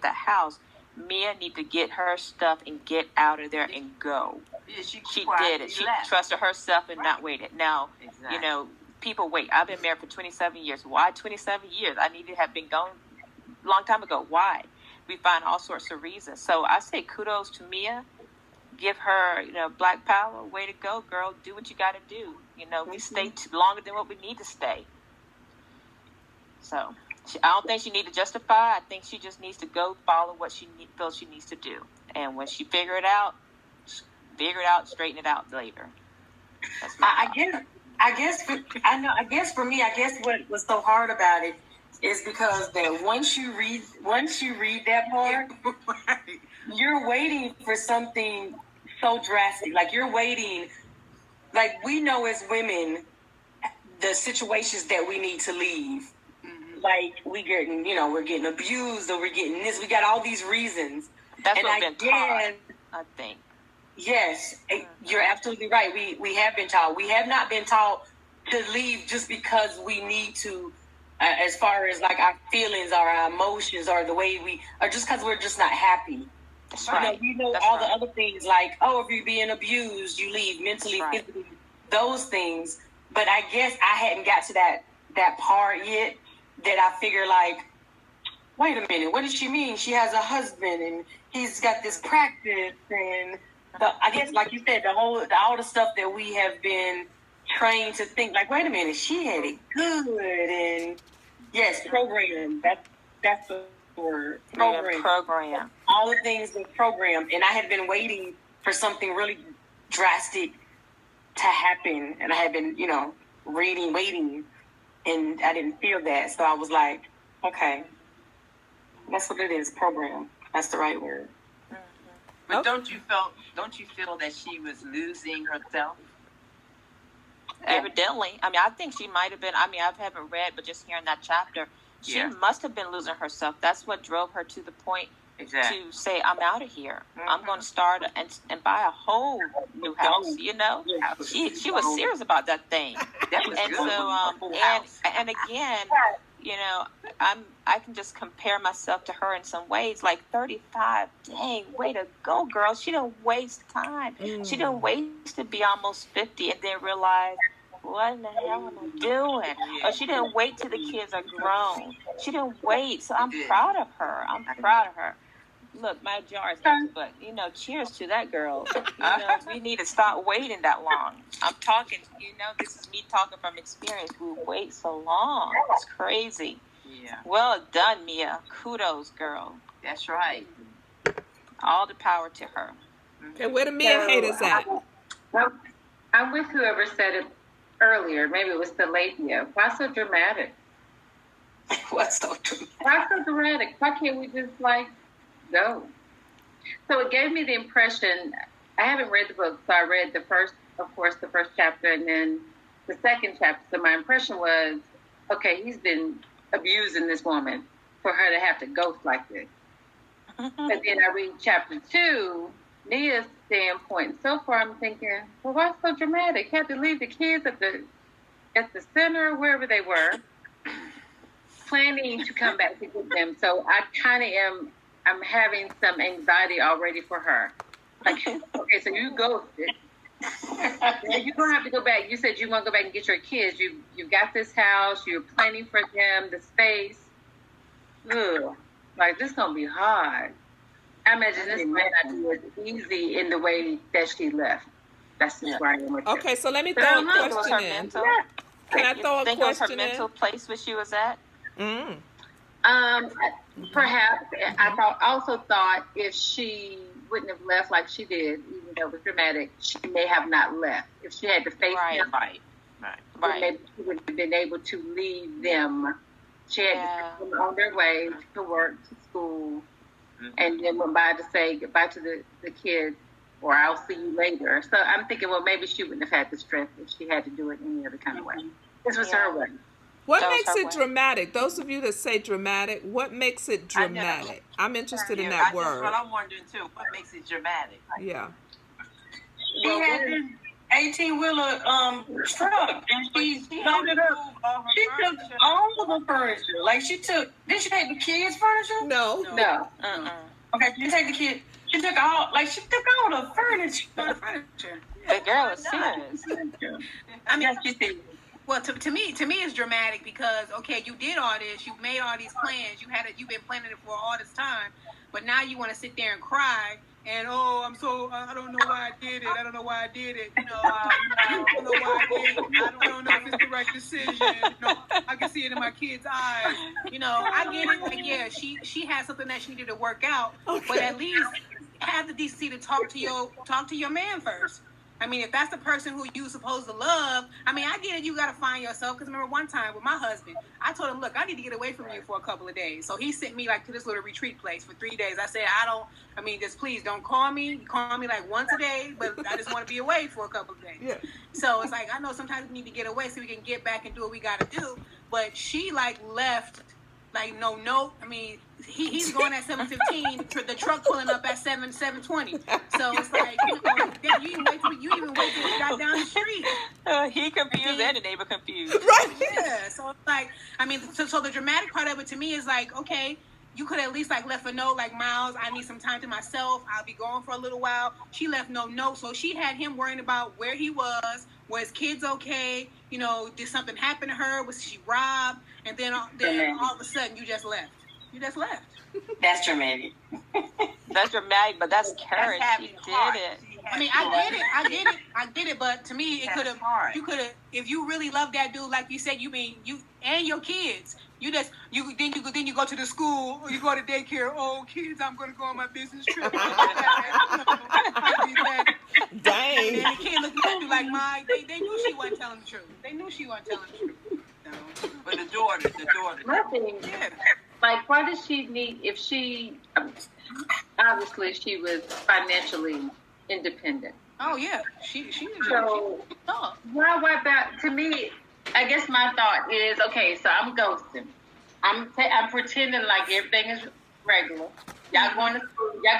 the house, Mia need to get her stuff and get out of there and go. Yeah, she did it. She trusted herself and not waited. Now, people wait. I've been married for 27 years. Why 27 years? I need to have been gone a long time ago. Why? We find all sorts of reasons. So I say kudos to Mia. Give her, black power. Way to go, girl. Do what you got to do. We stay longer than what we need to stay. So I don't think she needs to justify. I think she just needs to go follow what she feels she needs to do. And when she figure it out, straighten it out later. I guess for me, what was so hard about it is because that once you read that part, you're waiting for something so drastic. Like you're waiting, like we know as women, the situations that we need to leave. Like we're getting abused or we're getting this. We got all these reasons. That's what's been taught, I think. Yes, you're absolutely right. We have been taught. We have not been taught to leave just because we need to, as far as like our feelings or our emotions or the way or just because we're just not happy. That's right. We know all the other things like, if you're being abused, you leave mentally, physically, those things. But I guess I hadn't got to that part yet that I figure like, wait a minute, what does she mean? She has a husband and he's got this practice and I guess, like you said, all the stuff that we have been trained to think, like, wait a minute, she had it good, and yes, program. That's the word. Program. All the things that programmed, and I had been waiting for something really drastic to happen, and I had been, waiting, and I didn't feel that, so I was like, okay, that's what it is. Program. That's the right word. But don't you feel that she was losing herself? Evidently. I think she might have been. I haven't read, but just hearing that chapter, she must have been losing herself. That's what drove her to the point to say, I'm out of here. I'm going to start and buy a whole new house, She was serious about that thing. That was and good. So, and again, I can just compare myself to her in some ways, like 35. Dang, way to go, girl. She didn't waste time. She didn't waste to be almost 50 and then realize, what in the hell am I doing? Or she didn't wait till the kids are grown. She didn't wait. So I'm proud of her. Look, my jar is empty, but, cheers to that girl. We need to stop waiting that long. I'm talking, this is me talking from experience. We wait so long. It's crazy. Yeah. Well done, Mia. Kudos, girl. That's right. All the power to her. Okay, where the Mia haters at? I'm with whoever said it earlier. Maybe it was Thalapia. Why so dramatic? What's so dramatic? Why so dramatic? Why can't we just, go? So it gave me the impression, I haven't read the book, so I read the first chapter and then the second chapter. So my impression was, okay, he's been abusing this woman for her to have to ghost like this. But then I read chapter 2, Mia's standpoint. So far I'm thinking, well, why so dramatic? Had to leave the kids at the center, wherever they were, planning to come back to get them. So I kind of I'm having some anxiety already for her. Like, okay, so you ghosted. You don't have to go back. You said you want to go back and get your kids. You've got this house. You're planning for them, the space. Ugh. Like, this is going to be hard. I imagine this may not do it easy in the way that she left. That's just where I am with it. Okay, so let me throw a question in. Can I throw a think it was her question mental in? place where she was at? Perhaps. I also thought if she wouldn't have left like she did, even though it was dramatic, she may have not left. If she had to face him, maybe she would have been able to leave them. She had to take them on their way to work, to school, and then went by to say goodbye to the kids, or I'll see you later. So I'm thinking, well, maybe she wouldn't have had the strength if she had to do it any other kind of way. This was her way. What makes it dramatic? Those of you that say dramatic, what makes it dramatic? I'm interested in that word. That's what I'm wondering too. What makes it dramatic? Yeah. 18-wheeler truck, and she loaded up. She took all of the furniture. Like she took. Did she take the kids' furniture? No. Okay, she didn't take the kids. She took all. Like she took all the furniture. The girl is serious. I mean, Yes, she did. well, to me, it's dramatic because okay, you did all this, you made all these plans, you've been planning it for all this time, but now you want to sit there and cry and I don't know why I did it. I don't know why I did it. You know, I don't know why I did it. I don't know if it's the right decision. You know, I can see it in my kids' eyes. You know, I get it. Like, yeah, she had something that she needed to work out, but at least have the decency to talk to your man first. I mean, if that's the person who you supposed to love, I mean, I get it. You got to find yourself. Because remember one time with my husband, I told him, look, I need to get away from you for a couple of days. So he sent me like to this little retreat place for 3 days. I said, just please don't call me. Call me like once a day, but I just want to be away for a couple of days. Yeah. So it's like, I know sometimes we need to get away so we can get back and do what we got to do. But she like left, like no note. I mean, he's going at 7:15. The truck pulling up at 7:20. So it's like you even wait till we got down the street. He confused and the neighbor confused. Right. Yeah. So it's like, I mean, so the dramatic part of it to me is like, okay, you could at least like left a note like, Miles, I need some time to myself. I'll be gone for a little while. She left no note, so she had him worrying about where he was his kids okay? You know, did something happen to her? Was she robbed? And then all of a sudden, you just left. That's dramatic. That's dramatic, but that's courage. She did it. I mean, I get it. But to me, it could have. You could have, if you really love that dude, like you said, you and your kids. You go to the school or you go to daycare. Oh, kids, I'm gonna go on my business trip. Dang. And then the kid looking at you like, Mike, they knew she wasn't telling the truth. No. But the daughter. Nothing. Yeah. Like, why does she need, if she, obviously she was financially independent. Oh, yeah. She So, why about, to me, I guess my thought is, okay, so I'm ghosting. I'm pretending like everything is regular. Y'all going to school. Y'all